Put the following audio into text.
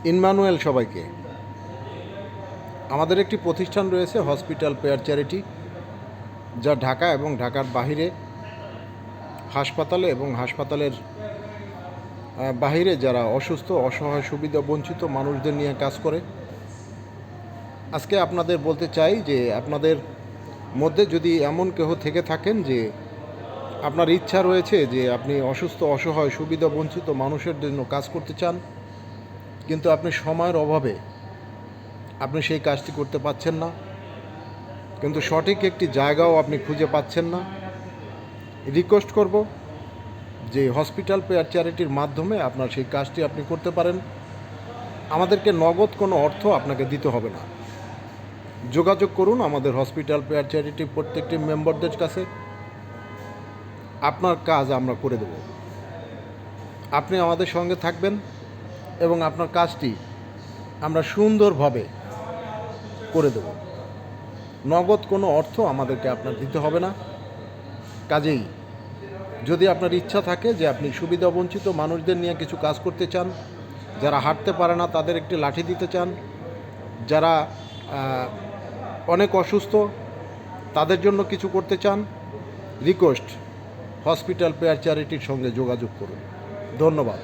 ইনম্যানুয়েল সবাইকে। আমাদের একটি প্রতিষ্ঠান রয়েছে হসপিটাল পেয়ার চ্যারিটি, যা ঢাকা এবং ঢাকার বাহিরে হাসপাতালে এবং হাসপাতালের বাহিরে যারা অসুস্থ, অসহায়, সুবিধা বঞ্চিত মানুষদের নিয়ে কাজ করে। আজকে আপনাদের বলতে চাই যে আপনাদের মধ্যে যদি এমন কেহ থেকে থাকেন যে আপনার ইচ্ছা রয়েছে যে আপনি অসুস্থ, অসহায়, সুবিধা বঞ্চিত মানুষের জন্য কাজ করতে চান, কিন্তু আপনি সময়ের অভাবে আপনি সেই কাজটি করতে পারছেন না, কিন্তু সঠিক একটি জায়গাও আপনি খুঁজে পাচ্ছেন না, রিকোয়েস্ট করব যে হসপিটাল পেয়ার চ্যারিটির মাধ্যমে আপনার সেই কাজটি আপনি করতে পারেন। আমাদেরকে নগদ কোনো অর্থ আপনাকে দিতে হবে না। যোগাযোগ করুন আমাদের হসপিটাল পেয়ার চ্যারিটির প্রত্যেকটি মেম্বারদের কাছে। আপনার কাজ আমরা করে দেব। আপনি আমাদের সঙ্গে থাকবেন এবং আপনার কাজটি আমরা সুন্দরভাবে করে দেব। নগদ কোনো অর্থ আমাদেরকে আপনার দিতে হবে না। কাজেই যদি আপনার ইচ্ছা থাকে যে আপনি সুবিধাবঞ্চিত মানুষদের নিয়ে কিছু কাজ করতে চান, যারা হাঁটতে পারে না তাদের একটি লাঠি দিতে চান, যারা অনেক অসুস্থ তাদের জন্য কিছু করতে চান, রিকোয়েস্ট হসপিটাল পেয়ার চ্যারিটির সঙ্গে যোগাযোগ করুন। ধন্যবাদ।